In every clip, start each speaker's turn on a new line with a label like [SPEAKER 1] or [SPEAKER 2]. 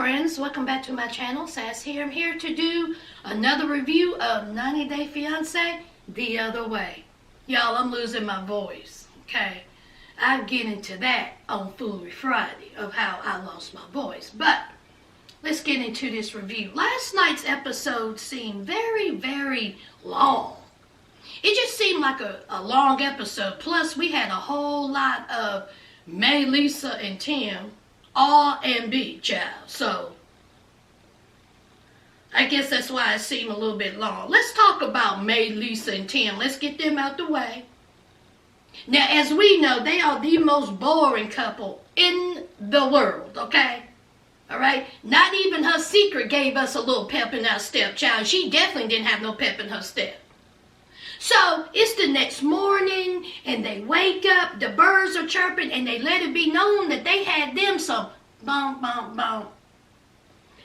[SPEAKER 1] friends, welcome back to my channel. Sass here. I'm here to do another review of 90 Day Fiance the other way. Y'all, I'm losing my voice, okay? I'll get into that on Foolery Friday of how I lost my voice. But let's get into this review. Last night's episode seemed very long. It just seemed like a long episode. Plus, we had a whole lot of May, Lisa, and Tim, R and B, child. So, I guess that's why it seemed a little bit long. Let's talk about May, Lisa, and Tim. Let's get them out the way. Now, as we know, they are the most boring couple in the world, okay? Alright? Not even her secret gave us a little pep in our step, child. She definitely didn't have no pep in her step. So, it's the next morning, and they wake up, the birds are chirping, and they let it be known that they had them some bum.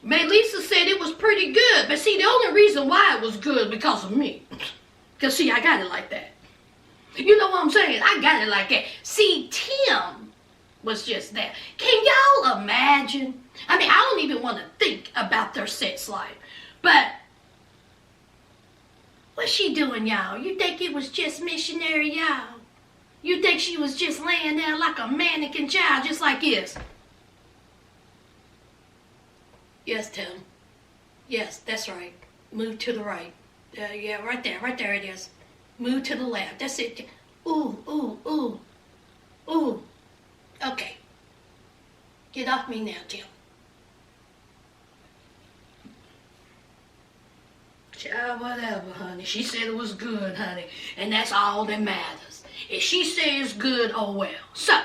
[SPEAKER 1] May Lisa said it was pretty good, but see, the only reason why it was good because of me. Because, see, I got it like that. You know what I'm saying? I got it like that. See, Tim was just that. Can y'all imagine? I mean, I don't even want to think about their sex life, but what's she doing, y'all? You think it was just missionary, y'all? You think she was just laying there like a mannequin child, just like this? Yes, Tim. Yes, that's right. Move to the right. Yeah, right there it is. Move to the left. That's it. Ooh. Okay. Get off me now, Tim. Child, whatever, honey. She said it was good, honey. And that's all that matters. If she says good, oh well. So,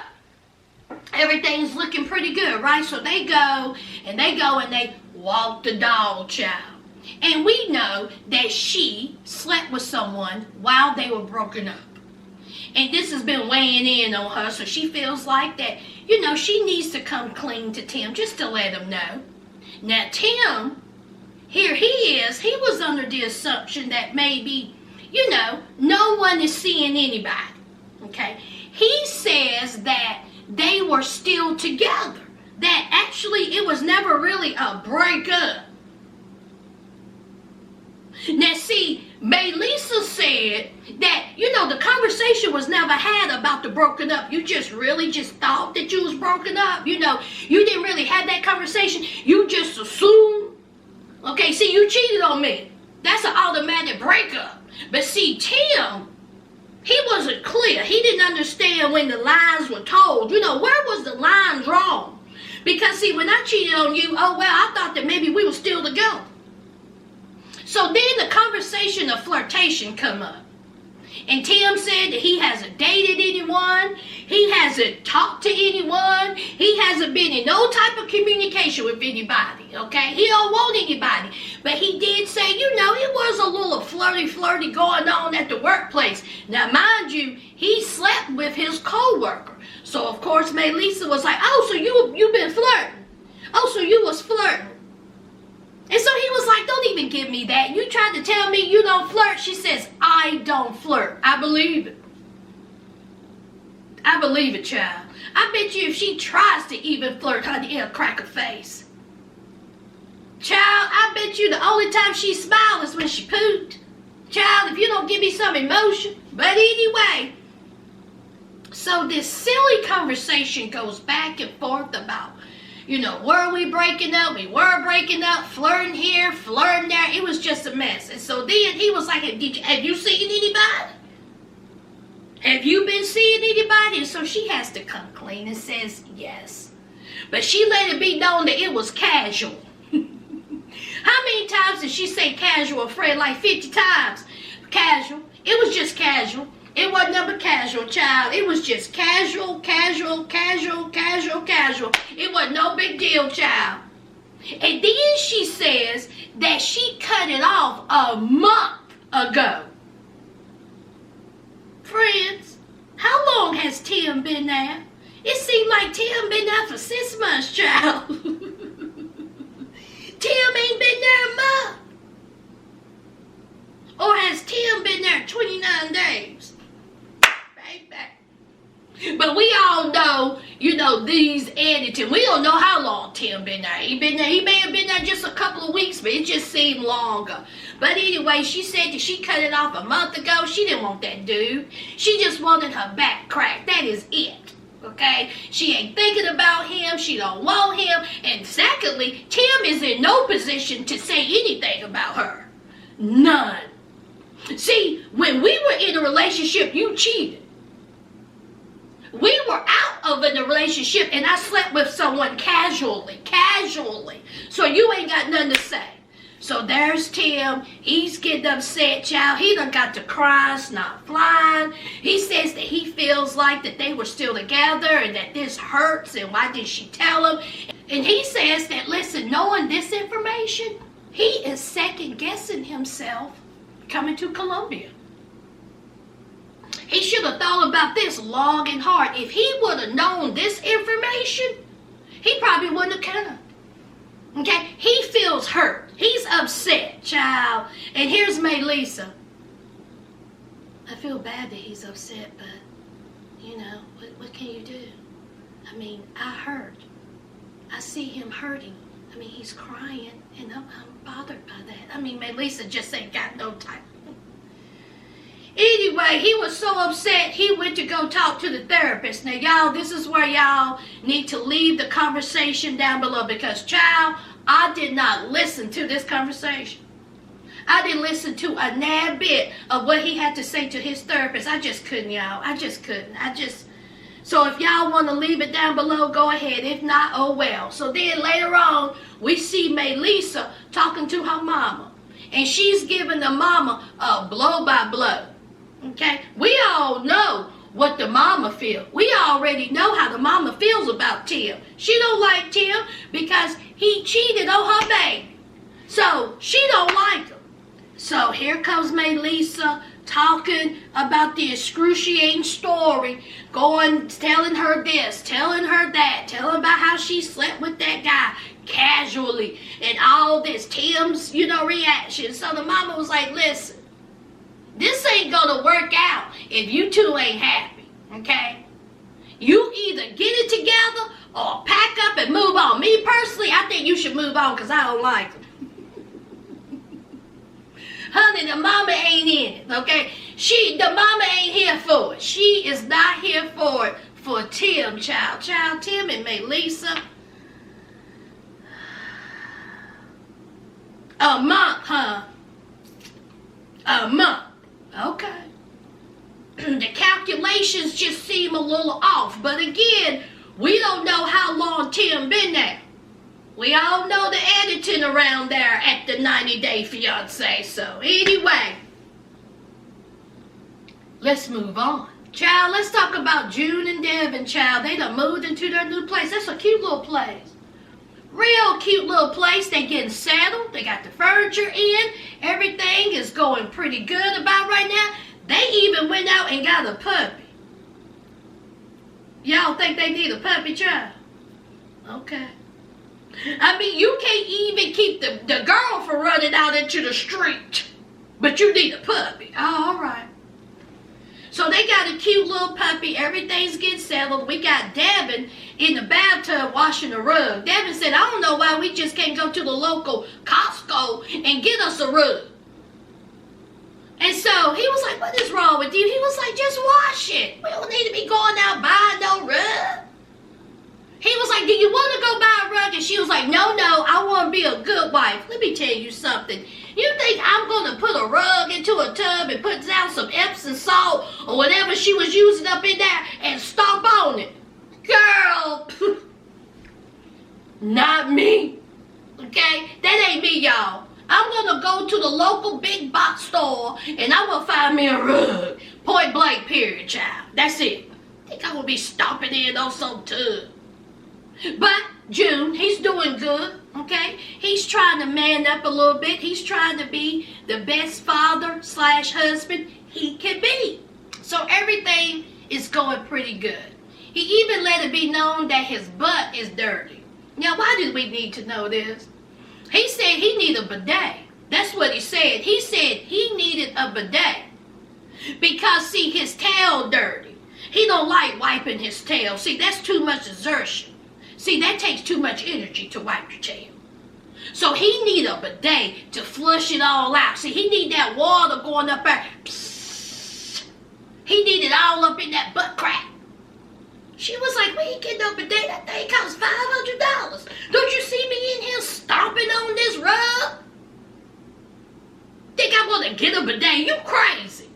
[SPEAKER 1] everything's looking pretty good, right? So they go and they walk the dog, child. And we know that she slept with someone while they were broken up. And this has been weighing in on her, so she feels like that, you know, she needs to come clean to Tim just to let him know. Now, Tim, here he is, he was under the assumption that maybe, you know, no one is seeing anybody, okay? He says that they were still together, that actually it was never really a breakup. Now, see, May Lisa said that, you know, the conversation was never had about the broken up. You just really just thought that you was broken up. You know, you didn't really have that conversation. You just assumed. Okay, see, you cheated on me. That's an automatic breakup. But see, Tim, he wasn't clear. He didn't understand when the lines were told. You know, where was the line drawn? Because, see, when I cheated on you, oh, well, I thought that maybe we were still together. So then the conversation of flirtation come up. And Tim said that he hasn't dated anyone. He hasn't talked to anyone. He hasn't been in no type of communication with anybody, okay? He don't want anybody. But he did say, you know, it was a little flirty going on at the workplace. Now, mind you, he slept with his co-worker. So, of course, May Lisa was like, oh, so you've been flirting. Oh, so you was flirting. And so he was like, don't even give me that. You tried to tell me you don't flirt. She says, I don't flirt. I believe it. I believe it, child. I bet you if she tries to even flirt, honey, it'll crack her face. Child, I bet you the only time she smiles is when she pooped. Child, if you don't give me some emotion. But anyway, so this silly conversation goes back and forth about, you know, were we breaking up? We were breaking up, flirting here, flirting there. It was just a mess. And so then he was like, have you seen anybody? Have you been seeing anybody? And so she has to come clean and says yes. But she let it be known that it was casual. How many times did she say casual, Fred? Like 50 times. Casual. It was just casual. It wasn't never casual, child. It was just casual. It wasn't no big deal, child. And then she says that she cut it off a month ago. Friends, how long has Tim been there? It seemed like Tim been there for 6 months, child. Tim ain't been there a month. Or has Tim been there 29 days? But we all know, these editing. We don't know how long Tim been there. He may have been there just a couple of weeks, but it just seemed longer. But anyway, she said that she cut it off a month ago. She didn't want that dude. She just wanted her back cracked. That is it. Okay? She ain't thinking about him. She don't want him. And secondly, Tim is in no position to say anything about her. None. See, when we were in a relationship, you cheated. We were out of a relationship and I slept with someone casually. So you ain't got nothing to say. So there's Tim. He's getting upset, child. He done got to cry, not flying. He says that he feels like that they were still together and that this hurts and why did she tell him? And he says that, listen, knowing this information, he is second guessing himself coming to Colombia. He should have thought about this long and hard. If he would have known this information, he probably wouldn't have come. Okay? He feels hurt. He's upset, child. And here's Melissa. I feel bad that he's upset, but, what can you do? I mean, I hurt. I see him hurting. I mean, he's crying, and I'm bothered by that. I mean, Melissa just ain't got no time. Anyway, he was so upset, he went to go talk to the therapist. Now, y'all, this is where y'all need to leave the conversation down below because, child, I did not listen to this conversation. I didn't listen to a nab bit of what he had to say to his therapist. I just couldn't, y'all. I just couldn't. So if y'all want to leave it down below, go ahead. If not, oh well. So then later on, we see Melissa talking to her mama. And she's giving the mama a blow by blow. Okay, we all know what the mama feels. We already know how the mama feels about Tim. She don't like Tim because he cheated on her baby. So she don't like him. So here comes Melissa talking about the excruciating story, telling her this, telling her that, telling about how she slept with that guy casually and all this. Tim's, reaction. So the mama was like, listen. This ain't gonna work out if you two ain't happy, okay? You either get it together or pack up and move on. Me personally, I think you should move on because I don't like them. Honey, the mama ain't in it, okay? The mama ain't here for it. She is not here for it for Tim, child. Tim and Melissa. A month, huh? A month. Okay. The calculations just seem a little off. But again, we don't know how long Tim been there. We all know the editing around there at the 90-day fiance. So anyway, let's move on. Child, let's talk about June and Devin, child. They done moved into their new place. That's a cute little place. Real cute little place. They getting settled. They got the furniture in. Everything is going pretty good about right now. They even went out and got a puppy. Y'all think they need a puppy, child? Okay. I mean, you can't even keep the girl from running out into the street. But you need a puppy. Oh, all right. So they got a cute little puppy. Everything's getting settled. We got Devin in the bathtub washing the rug. Devin said, I don't know why we just can't go to the local Costco and get us a rug. And so he was like, what is wrong with you? He was like, just wash it. We don't need to be going out buying no rug. He was like, do you want to go buy a rug? And she was like, no, I want to be a good wife. Let me tell you something. You think I'm going to put a rug into a tub and put down some Epsom salt or whatever she was using up in there and stomp on it? Girl, not me. Okay? That ain't me, y'all. I'm going to go to the local big box store and I'm going to find me a rug. Point blank, period, child. That's it. Think I'm going to be stomping in on some tub. But June, he's doing good, okay? He's trying to man up a little bit. He's trying to be the best father/husband he can be. So everything is going pretty good. He even let it be known that his butt is dirty. Now, why did we need to know this? He said he needed a bidet. That's what he said. He said he needed a bidet. Because, see, his tail dirty. He don't like wiping his tail. See, that's too much exertion. See, that takes too much energy to wipe your tail. So he need a bidet to flush it all out. See, he need that water going up there. Psst. He need it all up in that butt crack. She was like, we ain't getting no bidet. That thing costs $500. Don't you see me in here stomping on this rug? Think I want to get a bidet? You crazy.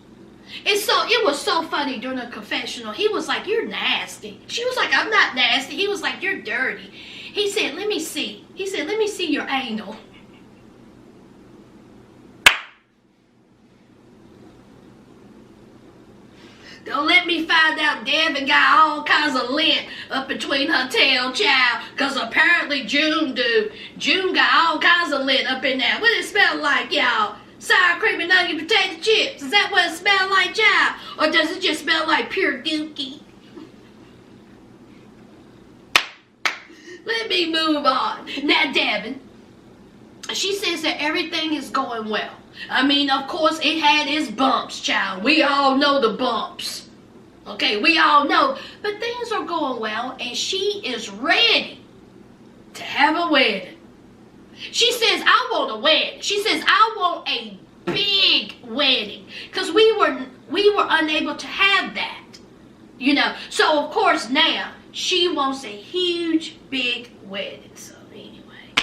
[SPEAKER 1] And so it was so funny during the confessional. He was like, you're nasty. She was like, I'm not nasty. He was like, you're dirty. He said, let me see. He said, let me see your anal. Don't let me find out Devin got all kinds of lint up between her tail, child. Because apparently June do. June got all kinds of lint up in there. What does it smell like, y'all? Sour cream and onion potato chips. Is that what it smells like, child? Or does it just smell like pure dookie? Let me move on. Now, Devin, she says that everything is going well. I mean, of course, it had its bumps, child. We all know the bumps. Okay, we all know. But things are going well, and she is ready to have a wedding. She says, I want a wedding. She says, I want a big wedding. Because we were unable to have that. You know, so of course now, she wants a huge, big wedding. So anyway,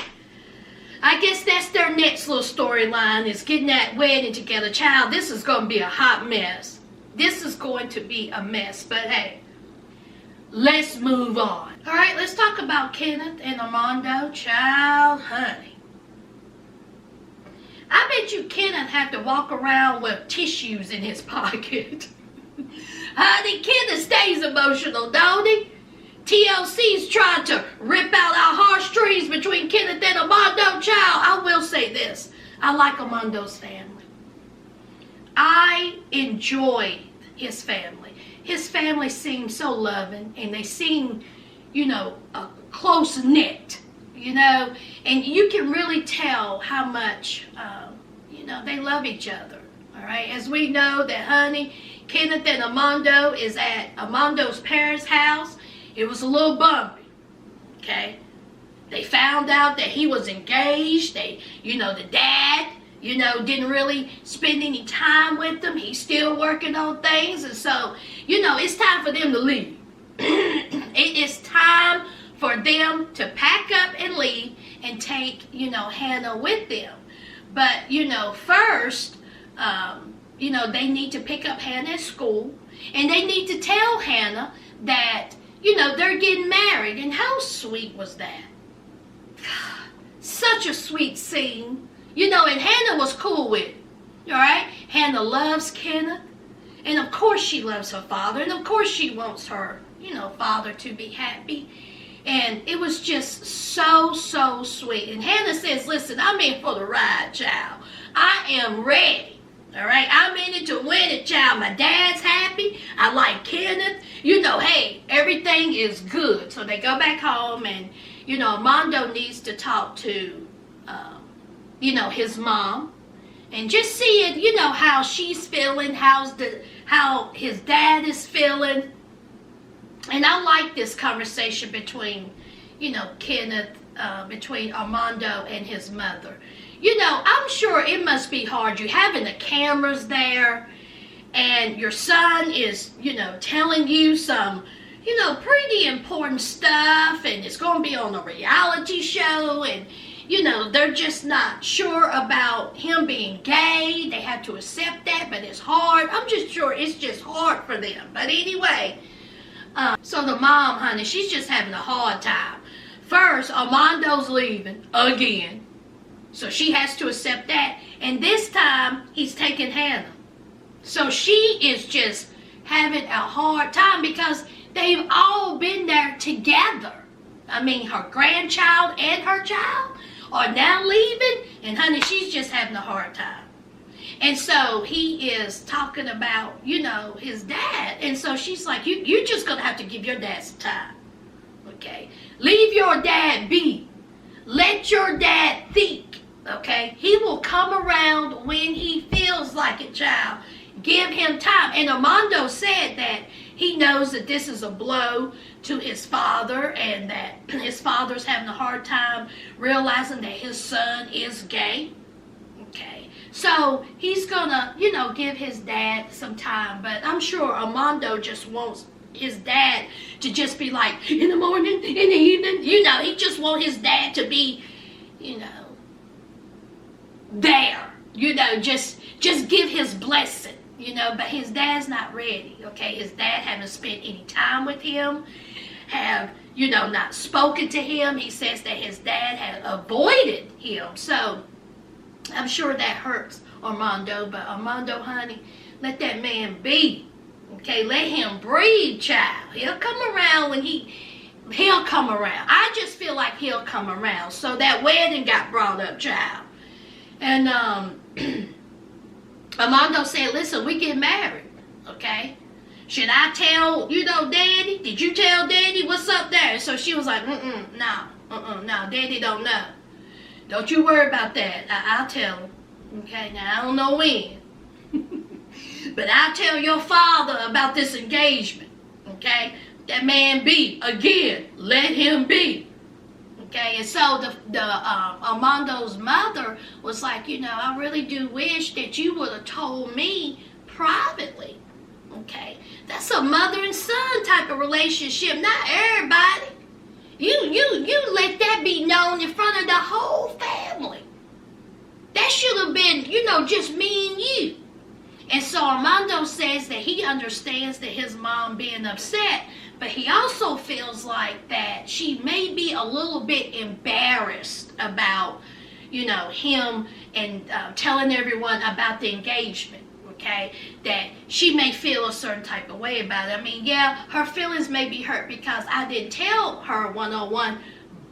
[SPEAKER 1] I guess that's their next little storyline, is getting that wedding together. Child, this is going to be a hot mess. This is going to be a mess. But hey, let's move on. All right, let's talk about Kenneth and Armando. Child, honey. I bet you Kenneth had to walk around with tissues in his pocket. Honey, Kenneth stays emotional, don't he? TLC's trying to rip out our heartstrings between Kenneth and Armando. Child, I will say this. I like Armando's family. I enjoy his family. His family seems so loving, and they seem, you know, close-knit, you know, and you can really tell how much, you know, they love each other, all right? As we know that, honey, Kenneth and Armando is at Armando's parents' house. It was a little bumpy, okay? They found out that he was engaged. You know, the dad, you know, didn't really spend any time with them. He's still working on things. And so, you know, it's time for them to leave. It is time for them to pack up and leave and take, you know, Hannah with them. But, you know, first, you know, they need to pick up Hannah at school. And they need to tell Hannah that, you know, they're getting married. And how sweet was that? Such a sweet scene. You know, and Hannah was cool with it. All right? Hannah loves Kenneth. And of course she loves her father. And of course she wants her, you know, father to be happy. And it was just so, so sweet. And Hannah says, listen, I'm in for the ride, child. I am ready. All right? I'm in it to win it, child. My dad's happy. I like Kenneth. You know, hey, everything is good. So they go back home, and, you know, Armando needs to talk to, you know, his mom. And just seeing, you know, how she's feeling, how his dad is feeling. And I like this conversation between, you know, Kenneth, between Armando and his mother. You know, I'm sure it must be hard. You having the cameras there, and your son is, you know, telling you some, you know, pretty important stuff, and it's going to be on a reality show, and, you know, they're just not sure about him being gay. They have to accept that, but it's hard. I'm just sure it's just hard for them. But anyway, so the mom, honey, she's just having a hard time. First, Armando's leaving again. So she has to accept that. And this time, he's taking Hannah. So she is just having a hard time because they've all been there together. I mean, her grandchild and her child are now leaving. And honey, she's just having a hard time. And so he is talking about, you know, his dad. And so she's like, you're just going to have to give your dad some time. Okay? Leave your dad be. Let your dad think. Okay? He will come around when he feels like it, child. Give him time. And Armando said that he knows that this is a blow to his father, and that his father's having a hard time realizing that his son is gay. Okay, so he's gonna, give his dad some time, but I'm sure Armando just wants his dad to just be like, in the morning, in the evening, he just wants his dad to be, there, just give his blessing, but his dad's not ready, okay? His dad haven't spent any time with him, have, not spoken to him. He says that his dad had avoided him, so I'm sure that hurts Armando, but Armando, honey, let that man be, okay? Let him breathe, child. He'll come around when he'll come around. I just feel like he'll come around. So that wedding got brought up, child. And Armando said, listen, we get married, okay? Should I tell, Daddy? Did you tell Daddy what's up there? So she was like, no, Daddy don't know. Don't you worry about that. I'll tell him, okay? Now, I don't know when. But I'll tell your father about this engagement, okay? That man be, again, let him be. Okay, and so the Armando's mother was like, I really do wish that you would have told me privately. Okay, that's a mother and son type of relationship, not everybody. You let that be known in front of the whole family. That should have been, just me and you. And so Armando says that he understands that his mom being upset, but he also feels like that she may be a little bit embarrassed about, him and telling everyone about the engagement, okay? That she may feel a certain type of way about it. I mean, yeah, her feelings may be hurt because I didn't tell her 101,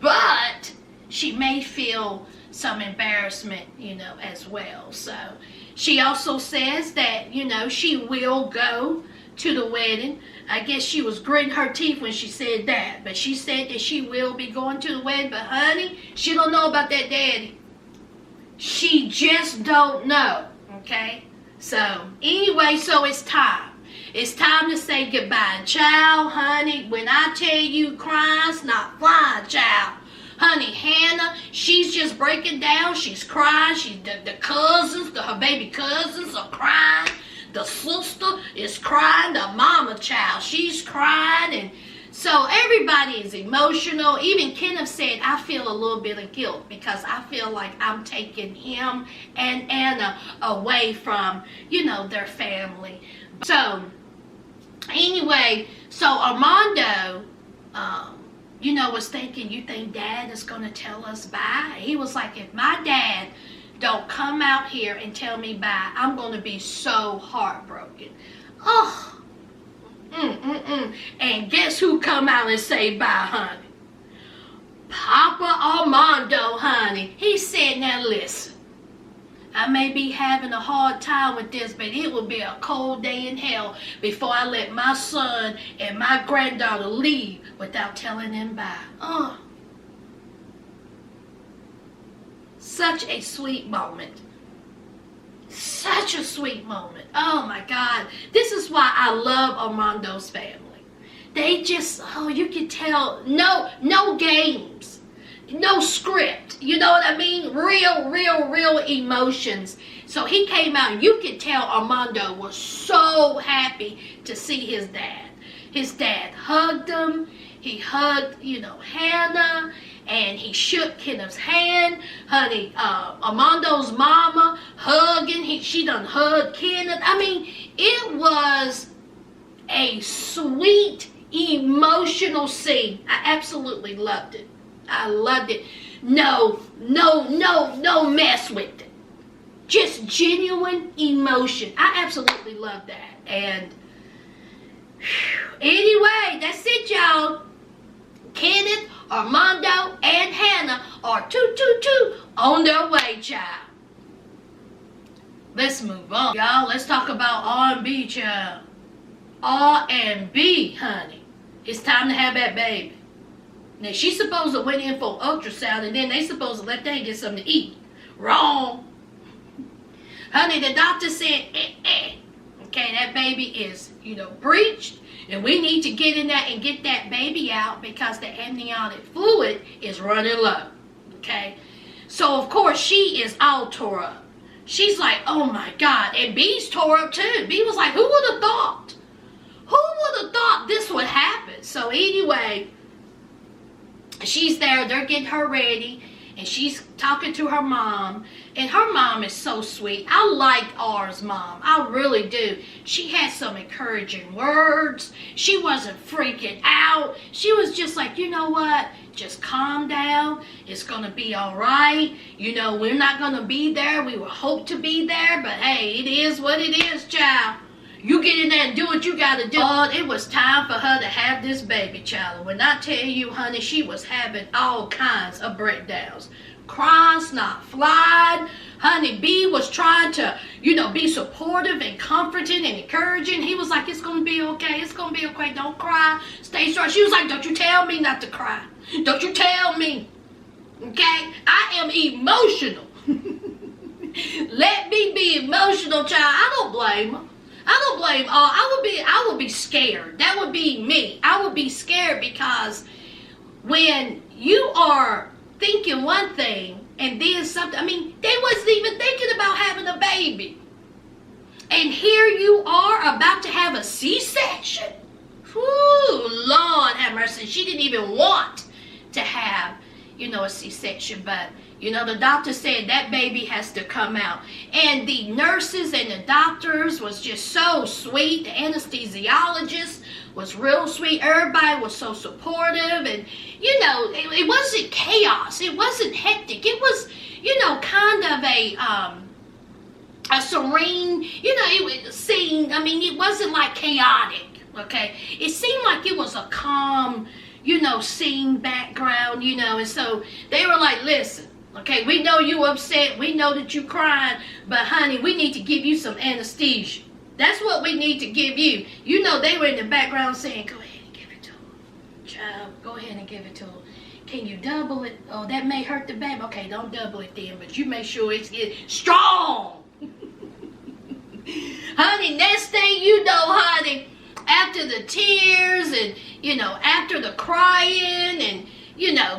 [SPEAKER 1] but she may feel some embarrassment, as well. So she also says that, she will go to the wedding. I guess she was gritting her teeth when she said that, but she said that she will be going to the wedding. But honey, she don't know about that daddy. She just don't know, okay? So anyway, so it's time. It's time to say goodbye. Child, honey, when I tell you crying's not flying, child. Honey, Hannah, she's just breaking down. She's crying. The cousins, her baby cousins are crying. The sister is crying. The mama child, she's crying. And so everybody is emotional. Even Kenneth said, I feel a little bit of guilt because I feel like I'm taking him and Anna away from, their family. So anyway, so Armando, was thinking, you think Dad is going to tell us bye? He was like, if my dad don't come out here and tell me bye, I'm going to be so heartbroken. Oh, And guess who come out and say bye, honey? Papa Armando, honey. He said, now listen, I may be having a hard time with this, but it will be a cold day in hell before I let my son and my granddaughter leave without telling them bye. Oh, such a sweet moment. Such a sweet moment. Oh my God. This is why I love Armando's family. They just, you can tell, no games, no script. You know what I mean? Real emotions. So he came out and you could tell Armando was so happy to see his dad. His dad hugged him. He hugged, Hannah. And he shook Kenneth's hand. Honey, Armando's mama hugging. She done hugged Kenneth. I mean, it was a sweet, emotional scene. I absolutely loved it. I loved it. No mess with it. Just genuine emotion. I absolutely love that. And anyway, that's it, y'all. Kenneth, Armando, and Hannah are on their way, child. Let's move on, y'all. Let's talk about R&B, child. R&B, honey. It's time to have that baby. Now, she's supposed to went in for ultrasound, and then they supposed to let them get something to eat. Wrong. Honey, the doctor said, Okay, that baby is, breached. And we need to get in there and get that baby out because the amniotic fluid is running low. Okay? So, of course, she is all tore up. She's like, oh my God. And B's tore up too. B was like, who would have thought? Who would have thought this would happen? So, anyway, she's there. They're getting her ready. And she's talking to her mom. And her mom is so sweet. I like R's mom. I really do. She had some encouraging words. She wasn't freaking out. She was just like, you know what? Just calm down. It's going to be all right. You know, we're not going to be there. We will hope to be there. But hey, it is what it is, child. You get in there and do what you got to do. Oh, it was time for her to have this baby, child. When I tell you, honey, she was having all kinds of breakdowns. Crying, snot flying. Honey, B was trying to, be supportive and comforting and encouraging. He was like, it's going to be okay. It's going to be okay. Don't cry. Stay strong. She was like, don't you tell me not to cry. Don't you tell me. Okay? I am emotional. Let me be emotional, child. I don't blame her. I don't blame all. I would be scared. That would be me. I would be scared because when you are thinking one thing and then something, they wasn't even thinking about having a baby. And here you are about to have a C-section. Whew, Lord have mercy. She didn't even want to have, a C-section, but the doctor said that baby has to come out. And the nurses and the doctors was just so sweet. The anesthesiologist was real sweet. Everybody was so supportive. And, it wasn't chaos. It wasn't hectic. It was, kind of a serene, scene. It wasn't like chaotic, okay? It seemed like it was a calm, scene background, and so they were like, listen, okay, we know you upset. We know that you crying. But, honey, we need to give you some anesthesia. That's what we need to give you. They were in the background saying, go ahead and give it to her. Child, go ahead and give it to her. Can you double it? Oh, that may hurt the baby. Okay, don't double it then. But you make sure it's strong. Honey, next thing you know, honey, after the tears and, after the crying and,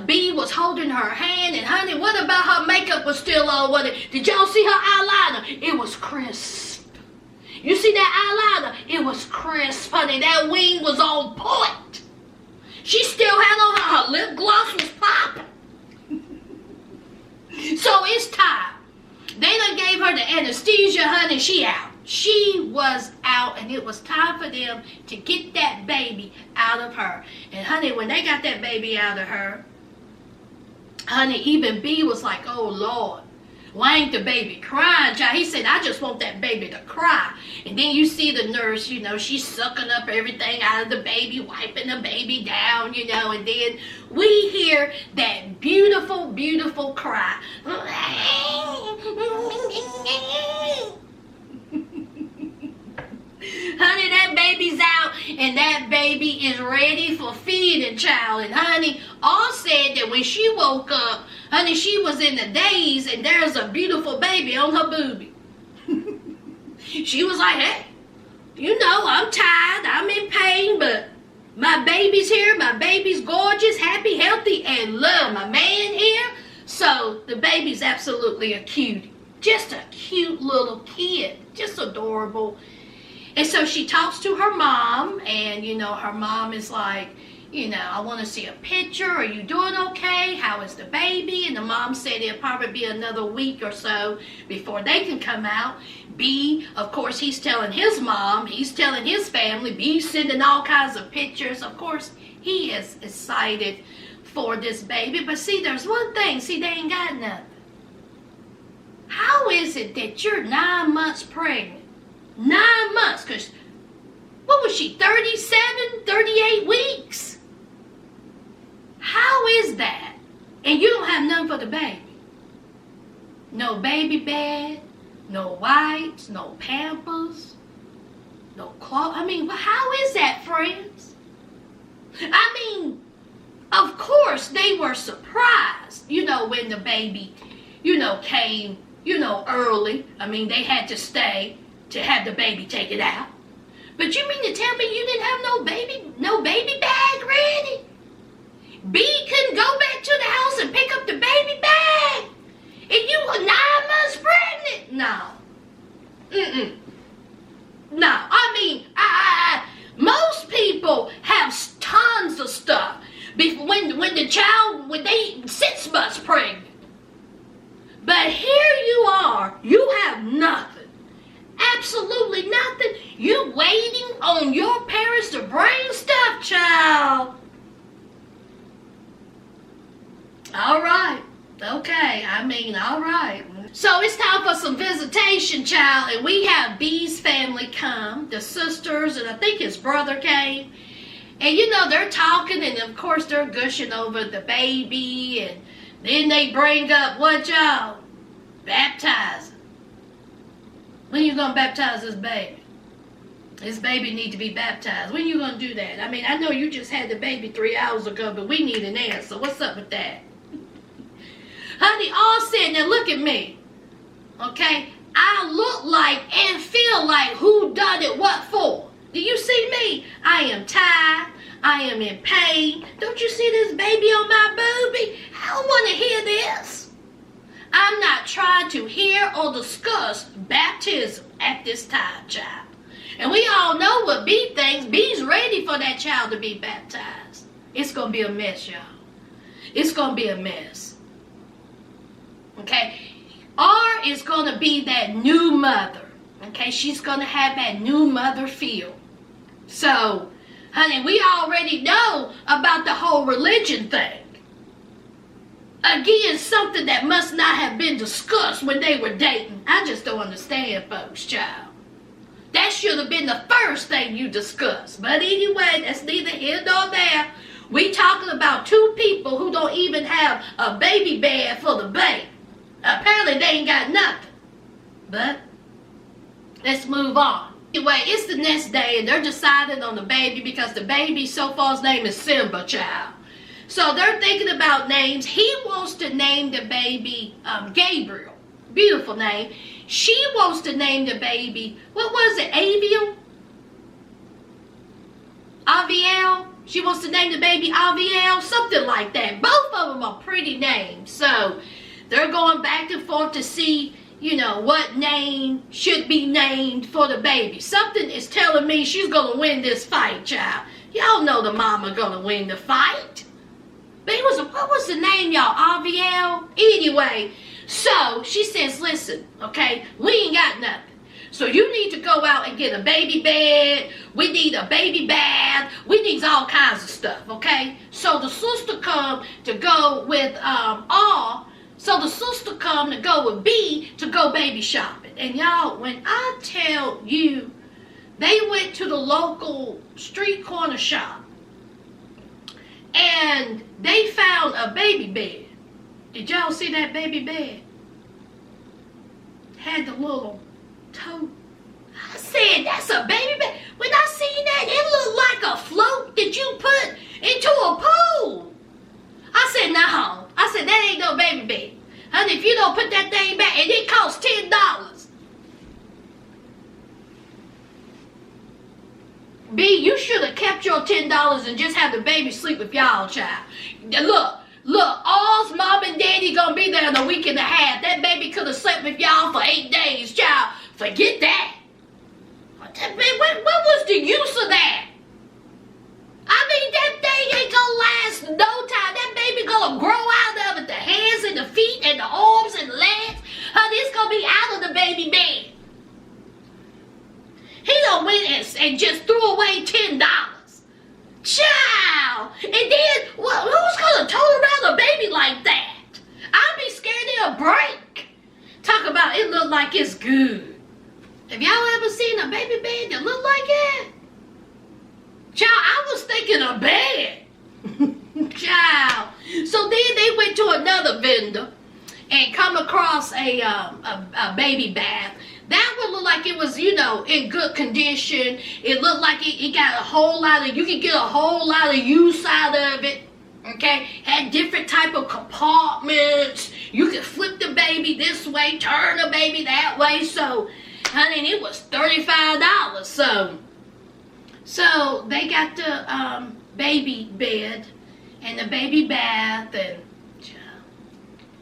[SPEAKER 1] B was holding her hand, and honey, what about her makeup was still on? Did y'all see her eyeliner? It was crisp. You see that eyeliner? It was crisp, honey. That wing was on point. She still had on her lip gloss was popping. So it's time. They done gave her the anesthesia, honey. She out. She was out, and it was time for them to get that baby out of her. And honey, when they got that baby out of her, honey, even B was like, oh Lord, why ain't the baby crying, child? He said, I just want that baby to cry. And then you see the nurse, she's sucking up everything out of the baby, wiping the baby down, and then we hear that beautiful, beautiful cry. Honey, that baby's out, and that baby is ready for feeding, child. And honey, all said that when she woke up, honey, she was in the daze, and there's a beautiful baby on her boobie. She was like, hey, I'm tired, I'm in pain, but my baby's here, my baby's gorgeous, happy, healthy, and love my man here. So the baby's absolutely a cutie. Just a cute little kid, just adorable. And so she talks to her mom, and, her mom is like, I want to see a picture. Are you doing okay? How is the baby? And the mom said it'll probably be another week or so before they can come out. B, of course, he's telling his mom, he's telling his family, B's sending all kinds of pictures. Of course, he is excited for this baby. But see, there's one thing. See, they ain't got nothing. How is it that you're 9 months pregnant? 9 months, because what was she, 37, 38 weeks? How is that? And you don't have none for the baby. No baby bed, no wipes, no Pampers, no clothes. How is that, friends? Of course they were surprised, when the baby, came, early. They had to stay to have the baby take it out. But you mean to tell me you didn't have no baby bag ready? B couldn't go back to the house and pick up the baby bag? And you were 9 months pregnant? No. No. I mean, most people have tons of stuff when they 6 months pregnant. But here you are, you have nothing. Absolutely nothing. You waiting on your parents to bring stuff, child. All right. Okay. I mean, all right. So it's time for some visitation, child. And we have B's family come, the sisters, and I think his brother came. And you know, they're talking, and of course they're gushing over the baby. And then they bring up, what y'all? Baptizing. When you gonna baptize this baby? This baby need to be baptized. When you gonna do that? I mean, I know you just had the baby 3 hours ago, but we need an answer. What's up with that? Honey, all said, now look at me. Okay? I look like and feel like who done it what for. Do you see me? I am tired. I am in pain. Don't you see this baby on my boobie? I don't want to hear this. I'm not trying to hear or discuss baptism at this time, child. And we all know what B thinks. B's ready for that child to be baptized. It's going to be a mess, y'all. It's going to be a mess. Okay? R is going to be that new mother. Okay? She's going to have that new mother feel. So, honey, we already know about the whole religion thing. Again, something that must not have been discussed when they were dating. I just don't understand, folks, child. That should have been the first thing you discussed. But anyway, that's neither here nor there. We talking about 2 people who don't even have a baby bed for the baby. Apparently they ain't got nothing. But let's move on. Anyway, it's the next day and they're deciding on the baby because the baby so far's name is Simba, child. So they're thinking about names. He wants to name the baby Gabriel. Beautiful name. She wants to name the baby, what was it, Aviel? Aviel? She wants to name the baby Aviel, something like that. Both of them are pretty names. So they're going back and forth to see, you know, what name should be named for the baby. Something is telling me she's going to win this fight, child. Y'all know the mama going to win the fight. But what was the name, y'all? Aviel? Anyway, so she says, listen, okay, we ain't got nothing. So you need to go out and get a baby bed. We need a baby bath. We need all kinds of stuff, okay? So the sister come to go with R. So the sister come to go with B to go baby shopping. And y'all, when I tell you, they went to the local street corner shop. And they found a baby bed. Did y'all see that baby bed? Had the little toe. I said, that's a baby bed. When I seen that, it looked like a float that you put into a pool. I said, no. I said, that ain't no baby bed. Honey, if you don't put that thing back, and it costs $10. B, you should have kept your $10 and just have the baby sleep with y'all, child. Look, all's mom and daddy gonna be there in a week and a half. That baby could have slept with y'all for 8 days, child. Forget that. What was the use of that? I mean, that thing ain't gonna last no time. That baby gonna grow out of it. The hands and the feet and the arms and the legs. Honey, it's gonna be out of the baby bed. He done went and just threw away $10. Child! And then, well, who's gonna tote around a baby like that? I'd be scared it'll break. Talk about it look like it's good. Have y'all ever seen a baby bed that look like that? Child, I was thinking a bed. Child. So then they went to another vendor and come across a baby bath. That would look like it was, you know, in good condition. It looked like it got a whole lot of, you could get a whole lot of use out of it. Okay? Had different type of compartments. You could flip the baby this way, turn the baby that way. So, honey, it was $35. So, So they got the baby bed and the baby bath, and child,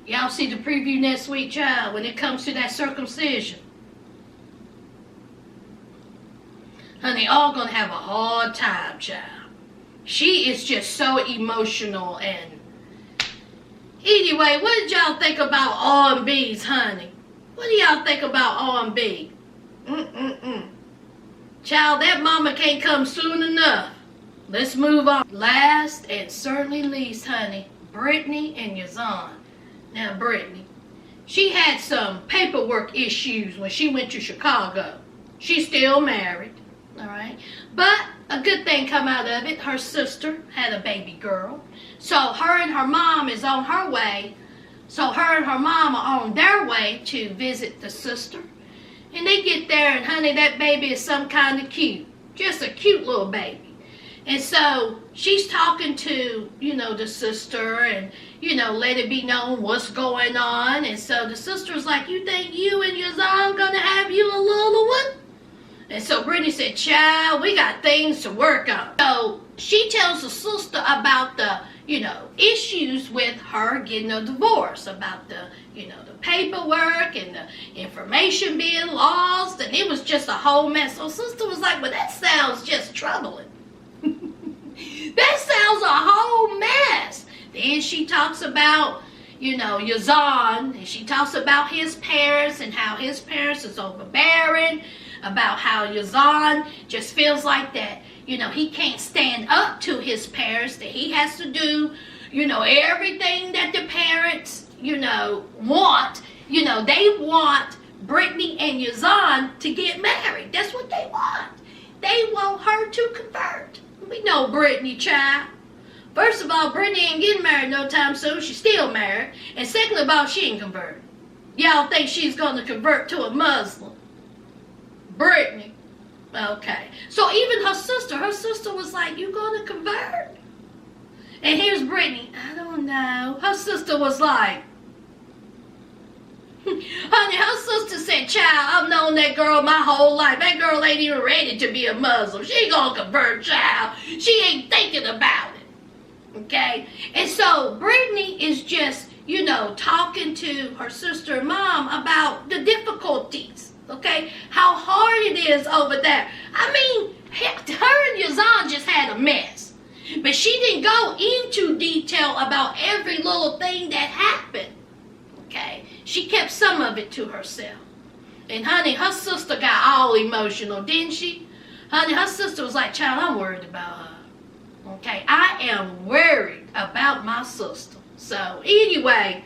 [SPEAKER 1] y'all see the preview next week, child, when it comes to that circumcision. Honey, all gonna have a hard time, child. She is just so emotional. And anyway, what did y'all think about R&B's, honey? What do y'all think about R&B? Child, that mama can't come soon enough. Let's move on. Last and certainly least, honey, Brittany and Yazan. Now, Brittany, she had some paperwork issues when she went to Chicago. She's still married, all right? But a good thing come out of it. Her sister had a baby girl. So her and her mom is on her way. So her and her mom are on their way to visit the sister. And they get there, and honey, that baby is some kind of cute. Just a cute little baby. And so she's talking to, the sister, and, let it be known what's going on. And so the sister's like, you think you and Yazan gonna have you a little one? And so Brittany said, child, we got things to work on. So she tells the sister about the, issues with her getting a divorce, about the, the paperwork and the information being lost, and it was just a whole mess. So sister was like, well, that sounds just troubling. That sounds a whole mess. Then she talks about, Yazan, and she talks about his parents and how his parents is overbearing, about how Yazan just feels like that, he can't stand up to his parents, that he has to do, everything that the parents, want. They want Brittany and Yazan to get married. That's what they want. They want her to convert. We know Brittany, child. First of all, Brittany ain't getting married no time soon. She's still married. And second of all, she ain't converted. Y'all think she's going to convert to a Muslim? Brittany. Okay. So even her sister was like, you going to convert? And here's Brittany. I don't know. Her sister was like, honey, her sister said, child, I've known that girl my whole life. That girl ain't even ready to be a Muslim. She ain't gonna convert, child. She ain't thinking about it. Okay? And so Brittany is just, talking to her sister and mom about the difficulties. Okay? How hard it is over there. I mean, her and Yazan just had a mess. But she didn't go into detail about every little thing that happened. Okay? She kept some of it to herself. And honey, her sister got all emotional, didn't she? Honey, her sister was like, child, I'm worried about her. Okay? I am worried about my sister. So anyway,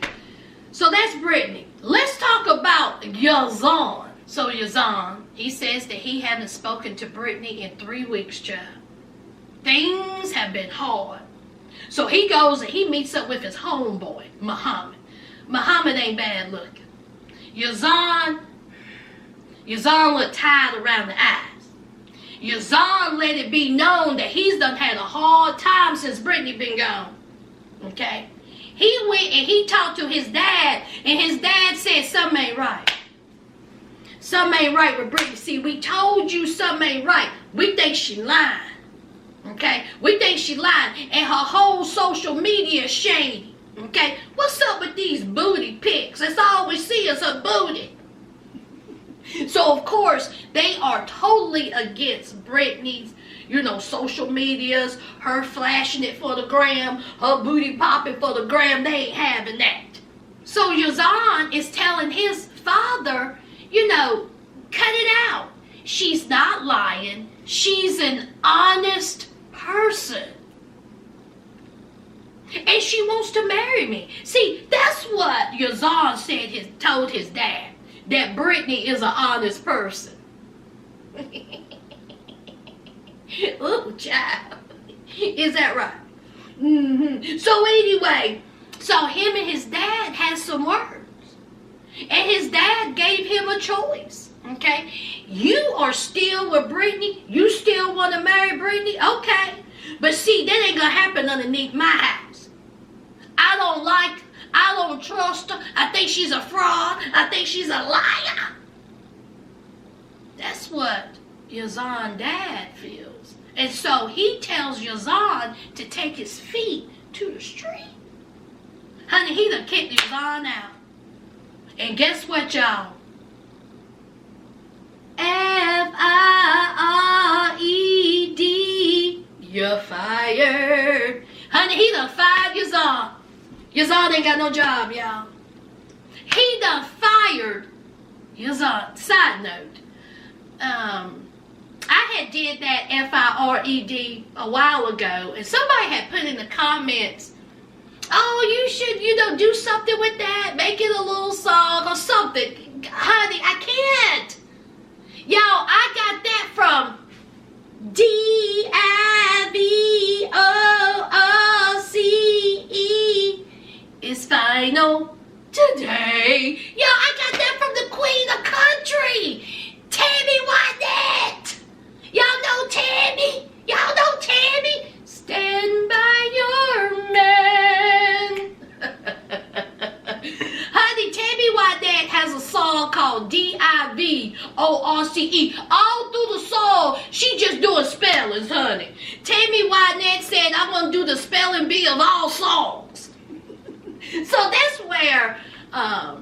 [SPEAKER 1] so that's Brittany. Let's talk about Yazan. So Yazan, he says that he hasn't spoken to Brittany in 3 weeks, child. Things have been hard. So he goes and he meets up with his homeboy, Muhammad. Muhammad ain't bad looking. Yazan looked tired around the eyes. Yazan let it be known that he's done had a hard time since Brittany been gone. Okay? He went and he talked to his dad, and his dad said something ain't right. Something ain't right with Brittany. See, we told you something ain't right. We think she lying. Okay? We think she lying, and her whole social media is shady. Okay? What's up with these booty pics? That's all we see is her booty. So, of course, they are totally against Brittany's, social medias, her flashing it for the gram, her booty popping for the gram. They ain't having that. So, Yazan is telling his father, cut it out. She's not lying. She's an honest person. And she wants to marry me. See, that's what Yazan told his dad. That Brittany is an honest person. Ooh, child. Is that right? Mm-hmm. So anyway, so him and his dad had some words. And his dad gave him a choice. Okay? You are still with Brittany. You still want to marry Brittany? Okay. But see, that ain't going to happen underneath my house. I don't trust her. I think she's a fraud. I think she's a liar. That's what Yazan's dad feels. And so he tells Yazan to take his feet to the street. Honey, he done kicked Yazan out. And guess what, y'all? Fired. You're fired. Honey, he done fired Yazan. Yazan ain't got no job, y'all. He done fired Yazan. Side note. I had did that Fired a while ago, and somebody had put in the comments, oh, you should, do something with that, make it a little song or something. Honey, I can't. Y'all, I got that from DIVOOCE. It's final today. Y'all, I got that from the Queen of Country, Tammy Wynette. Y'all know Tammy? Y'all know Tammy? Stand by your man. Honey, Tammy Wynette has a song called DIVORCE. All through the song, she just doing spellings, honey. Tammy Wynette said, I'm going to do the spelling bee of all songs. So that's where I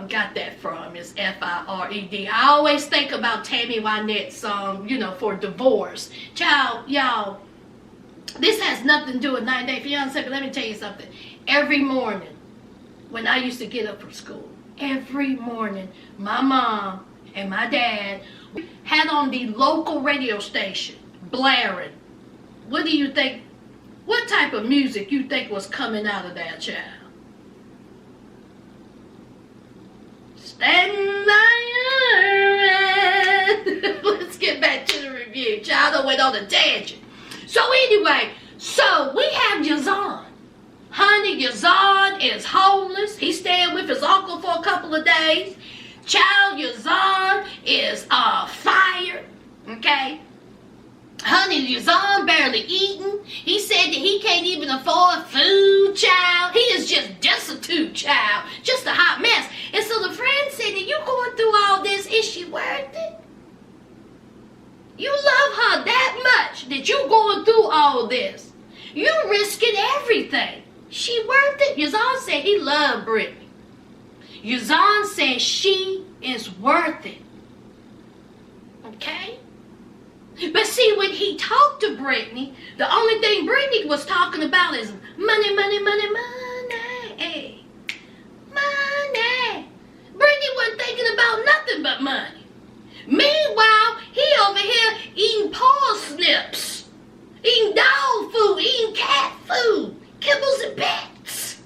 [SPEAKER 1] got that from, is FIRED. I always think about Tammy Wynette's song, for divorce. Child, y'all, this has nothing to do with 90 Day Fiance, but let me tell you something. Every morning, when I used to get up from school, every morning, my mom and my dad had on the local radio station, blaring. What do you think, what type of music you think was coming out of that, child? Stand by your man. Let's get back to the review. Child, I went on a tangent. So anyway, we have Yazan. Honey, Yazan is homeless. He's staying with his uncle for a couple of days. Child, Yazan is fired. Okay? Honey, Yazan barely eating. He said that he can't even afford food, child. He is just destitute, child. Just a hot mess. And so the friend said, that you going through all this, is she worth it? You love her that much that you going through all this. You risking everything. She worth it? Yazan said he loved Brittany. Yazan said she is worth it. Okay? But see, when he talked to Brittany, the only thing Brittany was talking about is money, money, money, money. Money. Brittany wasn't thinking about nothing but money. Meanwhile, he over here eating paw snips, eating dog food, eating cat food, kibbles and pets.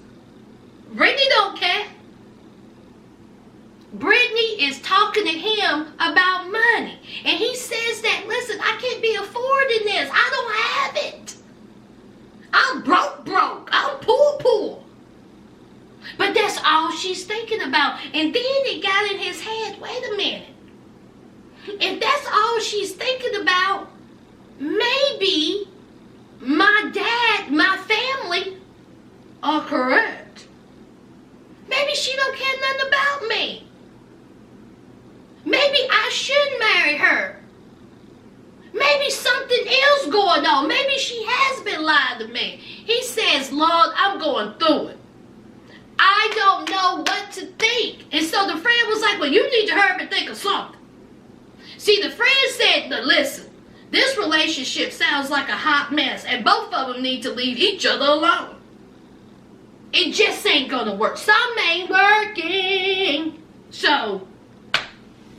[SPEAKER 1] Brittany don't care. Brittany is talking to him about money. And he says that, listen, I can't be affording this. I don't have it. I'm broke. I'm poor. But that's all she's thinking about. And then it got in his head, wait a minute. If that's all she's thinking about, maybe my dad, my family are correct. Maybe she don't care nothing about me. Maybe I should marry her. Maybe something else going on. Maybe she has been lying to me. He says, Lord, I'm going through it. I don't know what to think. And so the friend was like, well, you need to hurry up and think of something. See, the friend said, now listen, this relationship sounds like a hot mess, and both of them need to leave each other alone. It just ain't gonna work. Some ain't working. So,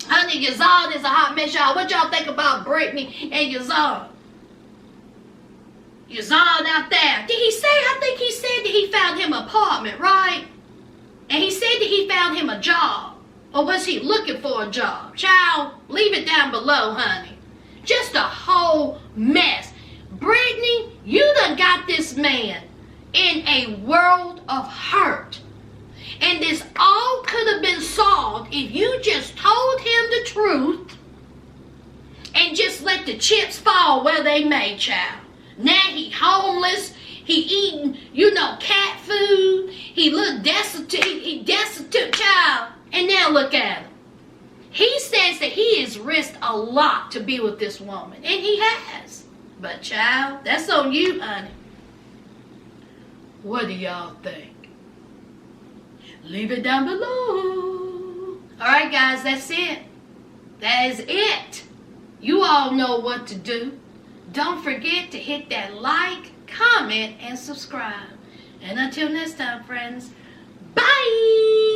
[SPEAKER 1] honey, Yazan is a hot mess, y'all. What y'all think about Brittany and Yazan? Yazan out there. Did he say, I think he said that he found him an apartment, right? And he said that he found him a job. Or was he looking for a job? Child, leave it down below, honey. Just a whole mess. Brittany, you done got this man in a world of hurt. And this all could have been solved if you just told him the truth and just let the chips fall where they may, child. Now he homeless. He eating, cat food. He look destitute. He destitute, child. And now look at him. He says that he has risked a lot to be with this woman, and he has. But child, that's on you, honey. What do y'all think? Leave it down below. Alright guys, that's it. That is it. You all know what to do. Don't forget to hit that like, comment, and subscribe. And until next time, friends, bye!